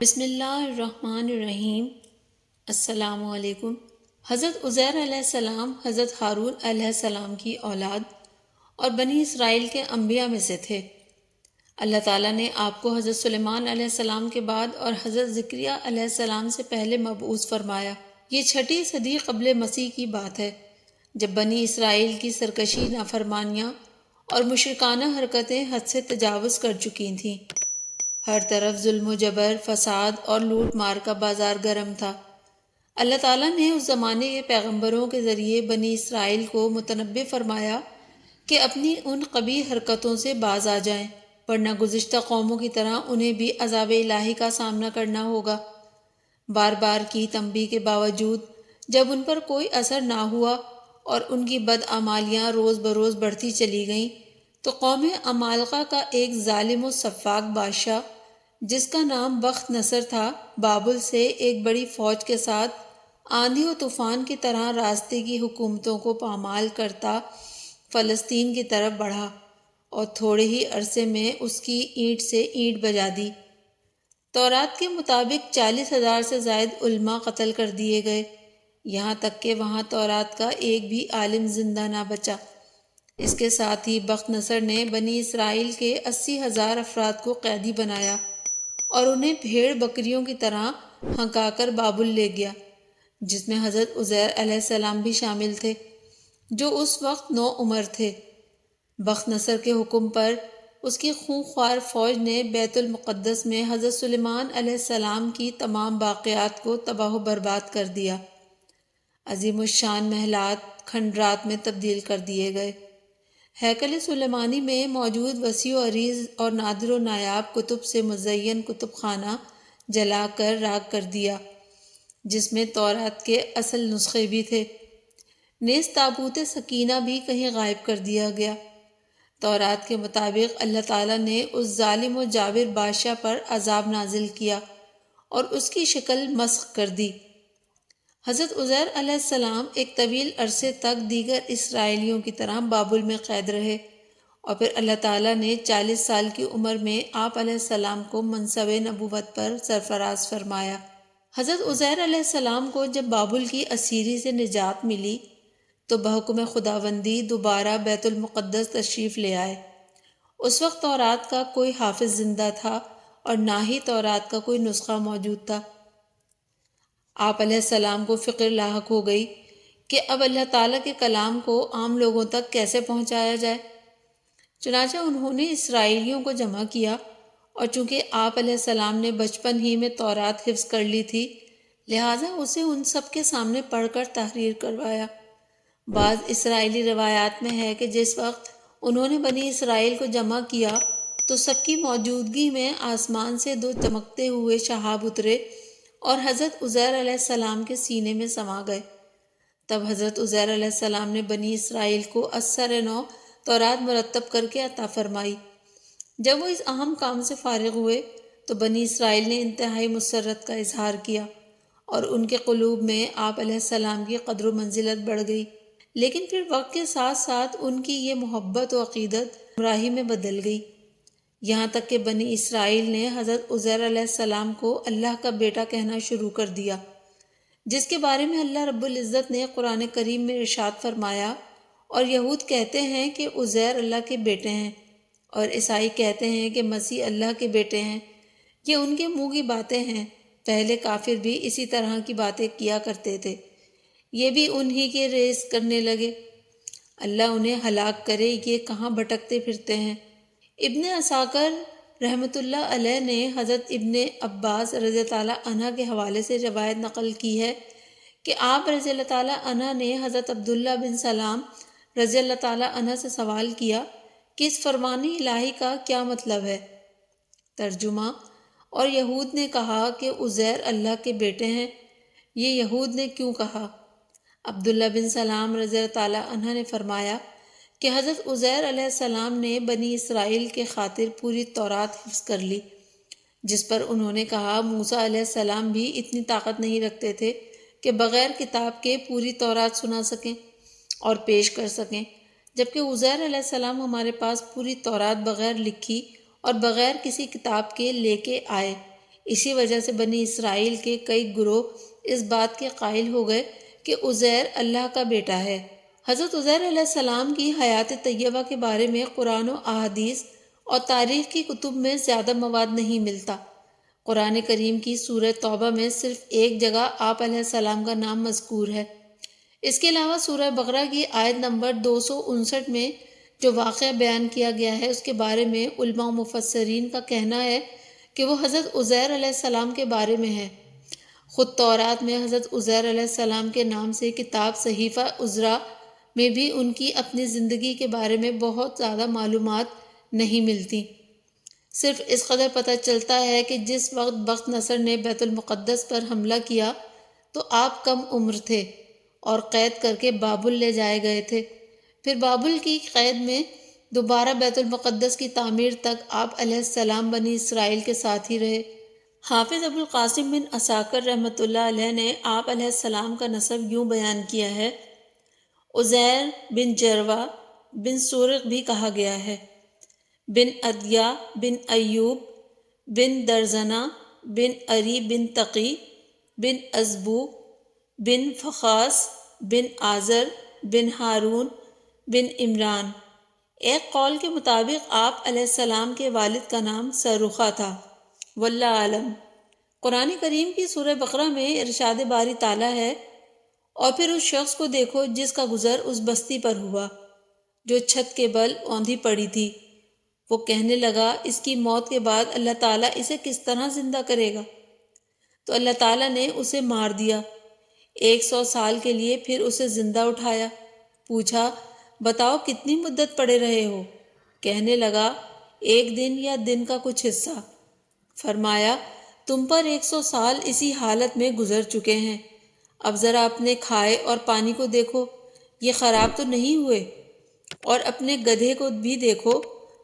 بسم اللہ الرحمن الرحیم۔ السلام علیکم۔ حضرت عزیر علیہ السلام حضرت ہارون علیہ السلام کی اولاد اور بنی اسرائیل کے انبیاء میں سے تھے۔ اللہ تعالیٰ نے آپ کو حضرت سلیمان علیہ السلام کے بعد اور حضرت زکریا علیہ السلام سے پہلے مبعوث فرمایا۔ یہ 6 صدی قبل مسیح کی بات ہے، جب بنی اسرائیل کی سرکشی، نافرمانیاں اور مشرکانہ حرکتیں حد سے تجاوز کر چکی تھیں۔ ہر طرف ظلم و جبر، فساد اور لوٹ مار کا بازار گرم تھا۔ اللہ تعالیٰ نے اس زمانے کے پیغمبروں کے ذریعے بنی اسرائیل کو متنبع فرمایا کہ اپنی ان قبیح حرکتوں سے باز آ جائیں، ورنہ گزشتہ قوموں کی طرح انہیں بھی عذاب الہی کا سامنا کرنا ہوگا۔ بار بار کی تنبیہ کے باوجود جب ان پر کوئی اثر نہ ہوا اور ان کی بدعمالیاں روز بروز بڑھتی چلی گئیں، تو قوم عمالقہ کا ایک ظالم و سفاک بادشاہ جس کا نام بخت نصر تھا، بابل سے ایک بڑی فوج کے ساتھ آندھی و طوفان کی طرح راستے کی حکومتوں کو پامال کرتا فلسطین کی طرف بڑھا اور تھوڑے ہی عرصے میں اس کی اینٹ سے اینٹ بجا دی۔ تورات کے مطابق 40,000 سے زائد علماء قتل کر دیے گئے، یہاں تک کہ وہاں تورات کا ایک بھی عالم زندہ نہ بچا۔ اس کے ساتھ ہی بخت نصر نے بنی اسرائیل کے 80,000 افراد کو قیدی بنایا اور انہیں بھیڑ بکریوں کی طرح ہنکا کر بابل لے گیا، جس میں حضرت عزیر علیہ السلام بھی شامل تھے، جو اس وقت 9 عمر تھے۔ بخت نصر کے حکم پر اس کی خونخوار فوج نے بیت المقدس میں حضرت سلیمان علیہ السلام کی تمام باقیات کو تباہ و برباد کر دیا۔ عظیم الشان محلات کھنڈرات میں تبدیل کر دیے گئے۔ ہیکل سلیمانی میں موجود وسیع و عریض اور نادر و نایاب کتب سے مزین کتب خانہ جلا کر راکھ کر دیا، جس میں تورات کے اصل نسخے بھی تھے۔ نیز تابوت سکینہ بھی کہیں غائب کر دیا گیا۔ تورات کے مطابق اللہ تعالیٰ نے اس ظالم و جابر بادشاہ پر عذاب نازل کیا اور اس کی شکل مسخ کر دی۔ حضرت عزیر علیہ السلام ایک طویل عرصے تک دیگر اسرائیلیوں کی طرح بابل میں قید رہے، اور پھر اللہ تعالیٰ نے 40 سال کی عمر میں آپ علیہ السلام کو منصب نبوت پر سرفراز فرمایا۔ حضرت عزیر علیہ السلام کو جب بابل کی اسیری سے نجات ملی تو بحکم خداوندی دوبارہ بیت المقدس تشریف لے آئے۔ اس وقت تورات کا کوئی حافظ زندہ تھا اور نہ ہی تورات کا کوئی نسخہ موجود تھا۔ آپ علیہ السلام کو فکر لاحق ہو گئی کہ اب اللہ تعالیٰ کے کلام کو عام لوگوں تک کیسے پہنچایا جائے۔ چنانچہ انہوں نے اسرائیلیوں کو جمع کیا، اور چونکہ آپ علیہ السلام نے بچپن ہی میں تورات حفظ کر لی تھی، لہٰذا اسے ان سب کے سامنے پڑھ کر تحریر کروایا۔ بعض اسرائیلی روایات میں ہے کہ جس وقت انہوں نے بنی اسرائیل کو جمع کیا تو سب کی موجودگی میں آسمان سے 2 چمکتے ہوئے شہاب اترے اور حضرت عزیر علیہ السلام کے سینے میں سما گئے۔ تب حضرت عزیر علیہ السلام نے بنی اسرائیل کو ازسر نو تورات مرتب کر کے عطا فرمائی۔ جب وہ اس اہم کام سے فارغ ہوئے تو بنی اسرائیل نے انتہائی مسرت کا اظہار کیا اور ان کے قلوب میں آپ علیہ السلام کی قدر و منزلت بڑھ گئی، لیکن پھر وقت کے ساتھ ساتھ ان کی یہ محبت و عقیدت گمراہی میں بدل گئی، یہاں تک کہ بنی اسرائیل نے حضرت عزیر علیہ السلام کو اللہ کا بیٹا کہنا شروع کر دیا، جس کے بارے میں اللہ رب العزت نے قرآن کریم میں ارشاد فرمایا، اور یہود کہتے ہیں کہ عزیر اللہ کے بیٹے ہیں، اور عیسائی کہتے ہیں کہ مسیح اللہ کے بیٹے ہیں۔ یہ ان کے منہ کی باتیں ہیں، پہلے کافر بھی اسی طرح کی باتیں کیا کرتے تھے، یہ بھی انہی کے ریس کرنے لگے۔ اللہ انہیں ہلاک کرے، یہ کہاں بھٹکتے پھرتے ہیں۔ ابن عساکر رحمۃ اللہ علیہ نے حضرت ابن عباس رضی اللہ عنہ کے حوالے سے روایت نقل کی ہے کہ آپ رضی اللہ تعالیٰ عنہ نے حضرت عبداللہ بن سلام رضی اللہ تعالیٰ عنہ سے سوال کیا کہ اس فرمان الہی کا کیا مطلب ہے؟ ترجمہ: اور یہود نے کہا کہ عزیر اللہ کے بیٹے ہیں، یہ یہود نے کیوں کہا؟ عبداللہ بن سلام رضی اللہ تعالیٰ عنہ نے فرمایا کہ حضرت عزیر علیہ السلام نے بنی اسرائیل کے خاطر پوری تورات حفظ کر لی، جس پر انہوں نے کہا موسیٰ علیہ السلام بھی اتنی طاقت نہیں رکھتے تھے کہ بغیر کتاب کے پوری تورات سنا سکیں اور پیش کر سکیں، جبکہ عزیر علیہ السلام ہمارے پاس پوری تورات بغیر لکھی اور بغیر کسی کتاب کے لے کے آئے، اسی وجہ سے بنی اسرائیل کے کئی گروہ اس بات کے قائل ہو گئے کہ عزیر اللہ کا بیٹا ہے۔ حضرت عزیر علیہ السلام کی حیات طیبہ کے بارے میں قرآن و احادیث اور تاریخ کی کتب میں زیادہ مواد نہیں ملتا۔ قرآن کریم کی سورہ توبہ میں صرف ایک جگہ آپ علیہ السلام کا نام مذکور ہے۔ اس کے علاوہ سورہ بقرہ کی آیت نمبر 259 میں جو واقعہ بیان کیا گیا ہے اس کے بارے میں علماء و مفسرین کا کہنا ہے کہ وہ حضرت عزیر علیہ السلام کے بارے میں ہے۔ خود تورات میں حضرت عزیر علیہ السلام کے نام سے کتاب صحیفہ عزرا میں بھی ان کی اپنی زندگی کے بارے میں بہت زیادہ معلومات نہیں ملتی۔ صرف اس قدر پتہ چلتا ہے کہ جس وقت بخت نصر نے بیت المقدس پر حملہ کیا تو آپ کم عمر تھے اور قید کر کے بابل لے جائے گئے تھے۔ پھر بابل کی قید میں دوبارہ بیت المقدس کی تعمیر تک آپ علیہ السلام بنی اسرائیل کے ساتھ ہی رہے۔ حافظ ابو القاسم بن عساکر رحمۃ اللہ علیہ نے آپ علیہ السلام کا نسب یوں بیان کیا ہے: عزیر بن جروا بن سورق بھی کہا گیا ہے، بن ادیا بن ایوب بن درزنہ بن اری بن تقی بن ازبو بن فخاس بن آزر بن ہارون بن عمران۔ ایک قول کے مطابق آپ علیہ السلام کے والد کا نام سرخہ تھا، واللہ عالم۔ قرآن کریم کی سورہ بقرہ میں ارشاد باری تعالیٰ ہے: اور پھر اس شخص کو دیکھو جس کا گزر اس بستی پر ہوا جو چھت کے بل اوندھی پڑی تھی، وہ کہنے لگا اس کی موت کے بعد اللہ تعالیٰ اسے کس طرح زندہ کرے گا؟ تو اللہ تعالیٰ نے اسے مار دیا، 100 سال کے لیے پھر اسے زندہ اٹھایا۔ پوچھا بتاؤ کتنی مدت پڑے رہے ہو؟ کہنے لگا 1 دن یا دن کا کچھ حصہ۔ فرمایا تم پر 100 سال اسی حالت میں گزر چکے ہیں، اب ذرا اپنے کھائے اور پانی کو دیکھو، یہ خراب تو نہیں ہوئے، اور اپنے گدھے کو بھی دیکھو،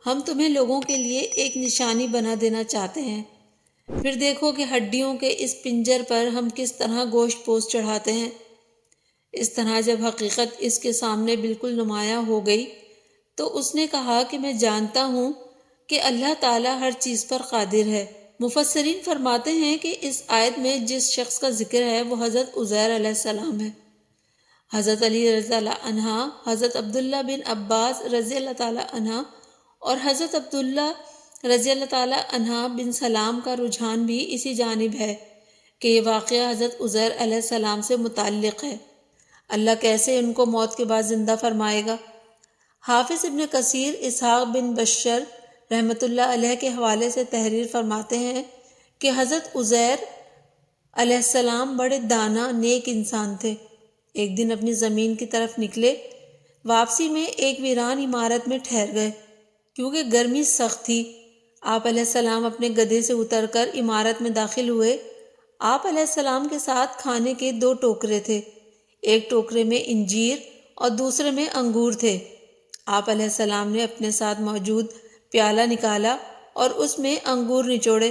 ہم تمہیں لوگوں کے لیے ایک نشانی بنا دینا چاہتے ہیں۔ پھر دیکھو کہ ہڈیوں کے اس پنجر پر ہم کس طرح گوشت پوست چڑھاتے ہیں۔ اس طرح جب حقیقت اس کے سامنے بالکل نمایاں ہو گئی تو اس نے کہا کہ میں جانتا ہوں کہ اللہ تعالیٰ ہر چیز پر قادر ہے۔ مفسرین فرماتے ہیں کہ اس آیت میں جس شخص کا ذکر ہے وہ حضرت عزیر علیہ السلام ہے۔ حضرت علی رضی اللہ عنہ، حضرت عبداللہ بن عباس رضی اللہ تعالیٰ عنہ اور حضرت عبداللہ رضی اللہ تعالیٰ عنہ بن سلام کا رجحان بھی اسی جانب ہے کہ یہ واقعہ حضرت عزیر علیہ السلام سے متعلق ہے۔ اللہ کیسے ان کو موت کے بعد زندہ فرمائے گا؟ حافظ ابن کثیر اسحاق بن بشر رحمۃ اللہ علیہ کے حوالے سے تحریر فرماتے ہیں کہ حضرت عزیر علیہ السلام بڑے دانا نیک انسان تھے۔ ایک دن اپنی زمین کی طرف نکلے، واپسی میں ایک ویران عمارت میں ٹھہر گئے کیونکہ گرمی سخت تھی۔ آپ علیہ السلام اپنے گدھے سے اتر کر عمارت میں داخل ہوئے۔ آپ علیہ السلام کے ساتھ کھانے کے 2 ٹوکرے تھے، ایک ٹوکرے میں انجیر اور دوسرے میں انگور تھے۔ آپ علیہ السلام نے اپنے ساتھ موجود پیالہ نکالا اور اس میں انگور نچوڑے،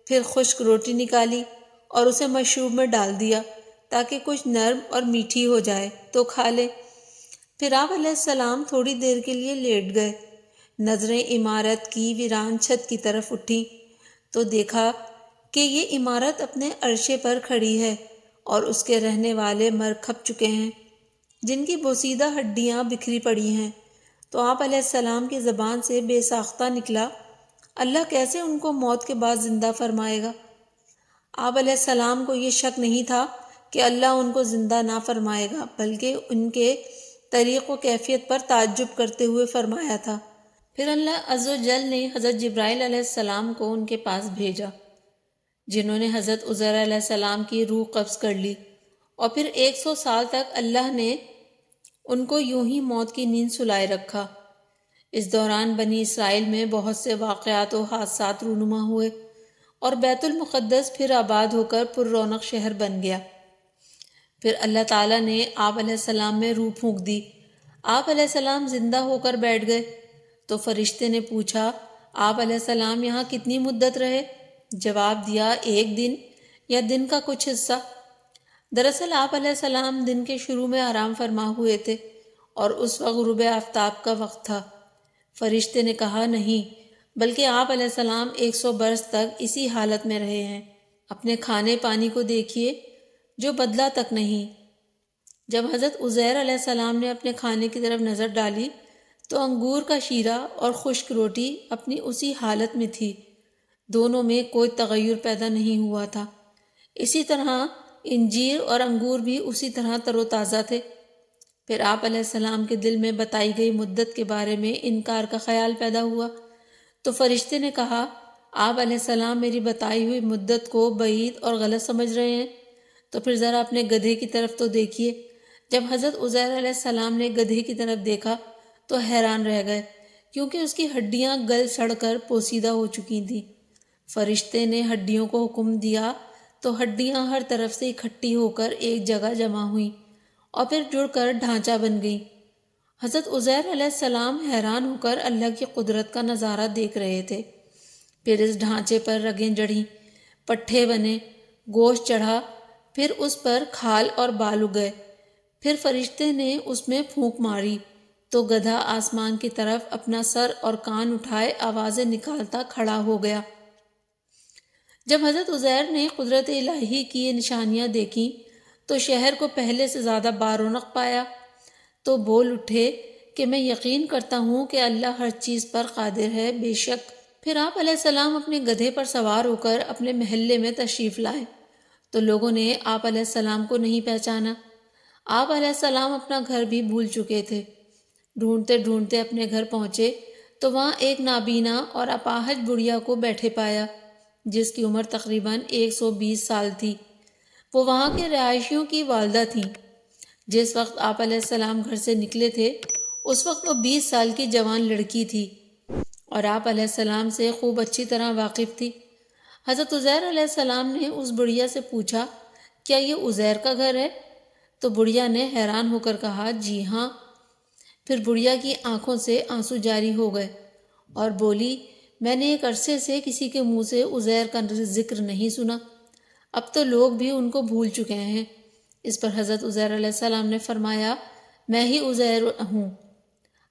پھر خشک روٹی نکالی اور اسے مشروب میں ڈال دیا تاکہ کچھ نرم اور میٹھی ہو جائے تو کھا لیں۔ پھر آپ علیہ السلام تھوڑی دیر کے لیے لیٹ گئے۔ نظریں عمارت کی ویران چھت کی طرف اٹھیں تو دیکھا کہ یہ عمارت اپنے عرشے پر کھڑی ہے اور اس کے رہنے والے مر کھپ چکے ہیں، جن کی بوسیدہ ہڈیاں بکھری پڑی ہیں۔ تو آپ علیہ السلام کی زبان سے بے ساختہ نکلا، اللہ کیسے ان کو موت کے بعد زندہ فرمائے گا؟ آپ علیہ السلام کو یہ شک نہیں تھا کہ اللہ ان کو زندہ نہ فرمائے گا، بلکہ ان کے طریق و کیفیت پر تعجب کرتے ہوئے فرمایا تھا۔ پھر اللہ عز و جل نے حضرت جبرائیل علیہ السلام کو ان کے پاس بھیجا، جنہوں نے حضرت عزیر علیہ السلام کی روح قبض کر لی، اور پھر 100 سال تک اللہ نے ان کو یوں ہی موت کی نیند سلائے رکھا۔ اس دوران بنی اسرائیل میں بہت سے واقعات و حادثات رونما ہوئے اور بیت المقدس پھر آباد ہو کر پر رونق شہر بن گیا۔ پھر اللہ تعالیٰ نے آپ علیہ السلام میں روح پھونک دی، آپ علیہ السلام زندہ ہو کر بیٹھ گئے۔ تو فرشتے نے پوچھا آپ علیہ السلام یہاں کتنی مدت رہے؟ جواب دیا 1 دن یا دن کا کچھ حصہ۔ دراصل آپ علیہ السلام دن کے شروع میں آرام فرما ہوئے تھے اور اس وقت غروب آفتاب کا وقت تھا۔ فرشتے نے کہا نہیں، بلکہ آپ علیہ السلام 100 برس تک اسی حالت میں رہے ہیں۔ اپنے کھانے پانی کو دیکھیے جو بدلا تک نہیں۔ جب حضرت عزیر علیہ السلام نے اپنے کھانے کی طرف نظر ڈالی تو انگور کا شیرہ اور خشک روٹی اپنی اسی حالت میں تھی، دونوں میں کوئی تغیر پیدا نہیں ہوا تھا۔ اسی طرح انجیر اور انگور بھی اسی طرح تر و تازہ تھے۔ پھر آپ علیہ السلام کے دل میں بتائی گئی مدت کے بارے میں انکار کا خیال پیدا ہوا تو فرشتے نے کہا، آپ علیہ السلام میری بتائی ہوئی مدت کو بعید اور غلط سمجھ رہے ہیں، تو پھر ذرا اپنے گدھے کی طرف تو دیکھیے۔ جب حضرت عزیر علیہ السلام نے گدھے کی طرف دیکھا تو حیران رہ گئے، کیونکہ اس کی ہڈیاں گل سڑ کر پوسیدہ ہو چکی تھیں۔ فرشتے نے ہڈیوں کو حکم دیا تو ہڈیاں ہر طرف سے اکٹھی ہو کر ایک جگہ جمع ہوئیں اور پھر جڑ کر ڈھانچہ بن گئی۔ حضرت عزیر علیہ السلام حیران ہو کر اللہ کی قدرت کا نظارہ دیکھ رہے تھے۔ پھر اس ڈھانچے پر رگیں جڑیں، پٹھے بنے، گوشت چڑھا، پھر اس پر کھال اور بال اگئے۔ پھر فرشتے نے اس میں پھونک ماری تو گدھا آسمان کی طرف اپنا سر اور کان اٹھائے آوازیں نکالتا کھڑا ہو گیا۔ جب حضرت عزیر نے قدرت الہی کی یہ نشانیاں دیکھیں تو شہر کو پہلے سے زیادہ بارونق پایا، تو بول اٹھے کہ میں یقین کرتا ہوں کہ اللہ ہر چیز پر قادر ہے، بے شک۔ پھر آپ علیہ السلام اپنے گدھے پر سوار ہو کر اپنے محلے میں تشریف لائے تو لوگوں نے آپ علیہ السلام کو نہیں پہچانا۔ آپ علیہ السلام اپنا گھر بھی بھول چکے تھے۔ ڈھونڈتے ڈھونڈتے اپنے گھر پہنچے تو وہاں ایک نابینا اور اپاہج بڑھیا کو بیٹھے پایا، جس کی عمر تقریباً 120 سال تھی۔ وہ وہاں کے رہائشیوں کی والدہ تھیں۔ جس وقت آپ علیہ السلام گھر سے نکلے تھے اس وقت وہ 20 سال کی جوان لڑکی تھی اور آپ علیہ السلام سے خوب اچھی طرح واقف تھی۔ حضرت عزیر علیہ السلام نے اس بڑھیا سے پوچھا، کیا یہ عزیر کا گھر ہے؟ تو بڑھیا نے حیران ہو کر کہا، جی ہاں۔ پھر بڑھیا کی آنکھوں سے آنسو جاری ہو گئے اور بولی، میں نے ایک عرصے سے کسی کے منہ سے عزیر کا ذکر نہیں سنا، اب تو لوگ بھی ان کو بھول چکے ہیں۔ اس پر حضرت عزیر علیہ السلام نے فرمایا، میں ہی عزیر ہوں۔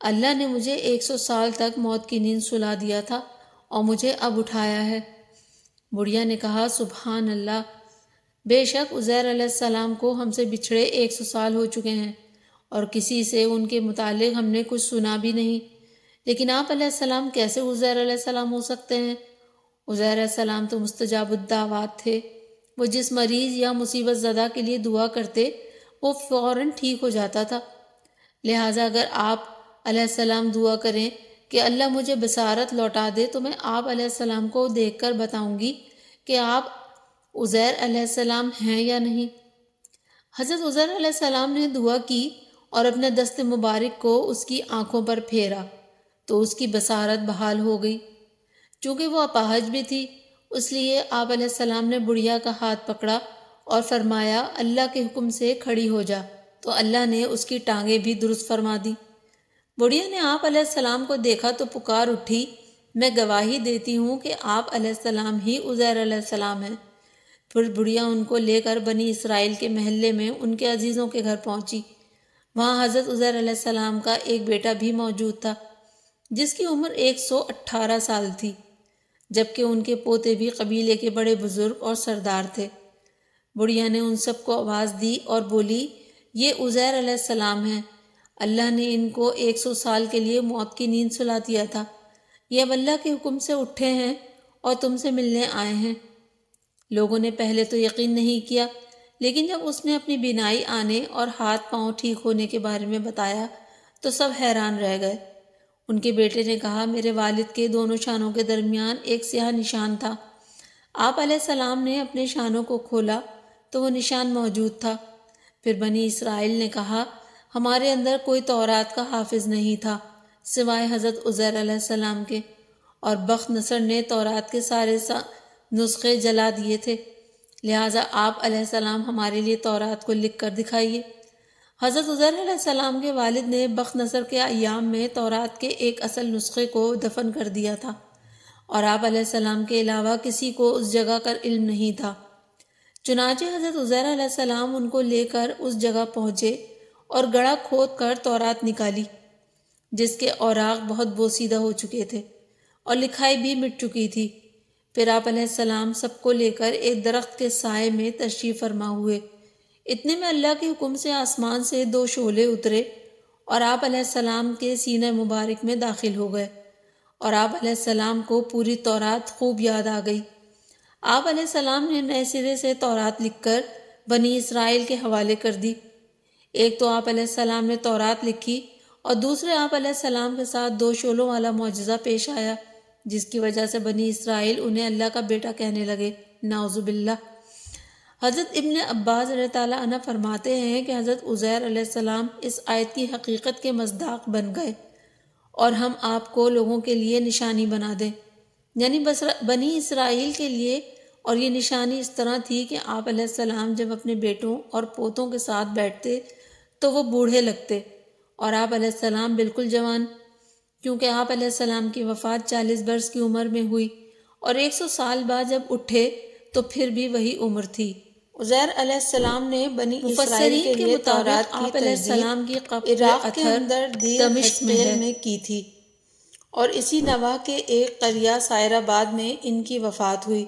اللہ نے مجھے 100 سال تک موت کی نیند سلا دیا تھا اور مجھے اب اٹھایا ہے۔ بڑھیا نے کہا، سبحان اللہ، بے شک عزیر علیہ السلام کو ہم سے بچھڑے 100 سال ہو چکے ہیں اور کسی سے ان کے متعلق ہم نے کچھ سنا بھی نہیں، لیکن آپ علیہ السلام کیسے عزیر علیہ السلام ہو سکتے ہیں؟ عزیر علیہ السلام تو مستجاب الدعوات تھے۔ وہ جس مریض یا مصیبت زدہ کے لیے دعا کرتے وہ فوراً ٹھیک ہو جاتا تھا۔ لہٰذا اگر آپ علیہ السلام دعا کریں کہ اللہ مجھے بصارت لوٹا دے تو میں آپ علیہ السلام کو دیکھ کر بتاؤں گی کہ آپ عزیر علیہ السلام ہیں یا نہیں۔ حضرت عزیر علیہ السلام نے دعا کی اور اپنے دست مبارک کو اس کی آنکھوں پر پھیرا تو اس کی بصارت بحال ہو گئی۔ چونکہ وہ اپاہج بھی تھی اس لیے آپ علیہ السلام نے بڑھیا کا ہاتھ پکڑا اور فرمایا، اللہ کے حکم سے کھڑی ہو جا، تو اللہ نے اس کی ٹانگیں بھی درست فرما دی۔ بڑھیا نے آپ علیہ السلام کو دیکھا تو پکار اٹھی، میں گواہی دیتی ہوں کہ آپ علیہ السلام ہی عزیر علیہ السلام ہیں۔ پھر بڑھیا ان کو لے کر بنی اسرائیل کے محلے میں ان کے عزیزوں کے گھر پہنچی۔ وہاں حضرت عزیر علیہ السلام کا ایک بیٹا بھی موجود تھا جس کی عمر 118 سال تھی، جبکہ ان کے پوتے بھی قبیلے کے بڑے بزرگ اور سردار تھے۔ بڑھیا نے ان سب کو آواز دی اور بولی، یہ عزیر علیہ السلام ہیں، اللہ نے ان کو 100 سال کے لیے موت کی نیند سلا دیا تھا، یہ اب اللہ کے حکم سے اٹھے ہیں اور تم سے ملنے آئے ہیں۔ لوگوں نے پہلے تو یقین نہیں کیا، لیکن جب اس نے اپنی بینائی آنے اور ہاتھ پاؤں ٹھیک ہونے کے بارے میں بتایا تو سب حیران رہ گئے۔ ان کے بیٹے نے کہا، میرے والد کے دونوں شانوں کے درمیان ایک سیاہ نشان تھا۔ آپ علیہ السلام نے اپنے شانوں کو کھولا تو وہ نشان موجود تھا۔ پھر بنی اسرائیل نے کہا، ہمارے اندر کوئی تورات کا حافظ نہیں تھا سوائے حضرت عزیر علیہ السلام کے، اور بخت نصر نے تورات کے سارے نسخے جلا دیے تھے، لہٰذا آپ علیہ السلام ہمارے لیے تورات کو لکھ کر دکھائیے۔ حضرت عزیر علیہ السلام کے والد نے بخت نصر کے ایام میں تورات کے ایک اصل نسخے کو دفن کر دیا تھا اور آپ علیہ السلام کے علاوہ کسی کو اس جگہ کا علم نہیں تھا۔ چنانچہ حضرت عزیر علیہ السلام ان کو لے کر اس جگہ پہنچے اور گڑھا کھود کر تورات نکالی، جس کے اوراق بہت بوسیدہ ہو چکے تھے، اور لکھائی بھی مٹ چکی تھی۔ پھر آپ علیہ السلام سب کو لے کر ایک درخت کے سائے میں تشریف فرما ہوئے۔ اتنے میں اللہ کے حکم سے آسمان سے 2 شعلے اترے اور آپ علیہ السلام کے سینہ مبارک میں داخل ہو گئے، اور آپ علیہ السلام کو پوری تورات خوب یاد آ گئی۔ آپ علیہ السلام نے نئے سرے سے تورات لکھ کر بنی اسرائیل کے حوالے کر دی۔ ایک تو آپ علیہ السلام نے تورات لکھی اور دوسرے آپ علیہ السلام کے ساتھ 2 شعلوں والا معجزہ پیش آیا، جس کی وجہ سے بنی اسرائیل انہیں اللہ کا بیٹا کہنے لگے، نعوذ باللہ۔ حضرت ابن عباس رضی اللہ عنہ فرماتے ہیں کہ حضرت عزیر علیہ السلام اس آیت کی حقیقت کے مصداق بن گئے، اور ہم آپ کو لوگوں کے لیے نشانی بنا دیں، یعنی بنی اسرائیل کے لیے۔ اور یہ نشانی اس طرح تھی کہ آپ علیہ السلام جب اپنے بیٹوں اور پوتوں کے ساتھ بیٹھتے تو وہ بوڑھے لگتے، اور آپ علیہ السلام بالکل جوان، کیونکہ آپ علیہ السلام کی وفات 40 برس کی عمر میں ہوئی، اور 100 سال بعد جب اٹھے تو پھر بھی وہی عمر تھی۔ عزیر علیہ السلام نے بنی اسرائیل کے لیے تورات کی آپ علیہ السلام کی قبر عراق کے اندر دمشق میں کی تھی، اور اسی نواح کے ایک قریہ سائر آباد میں ان کی وفات ہوئی۔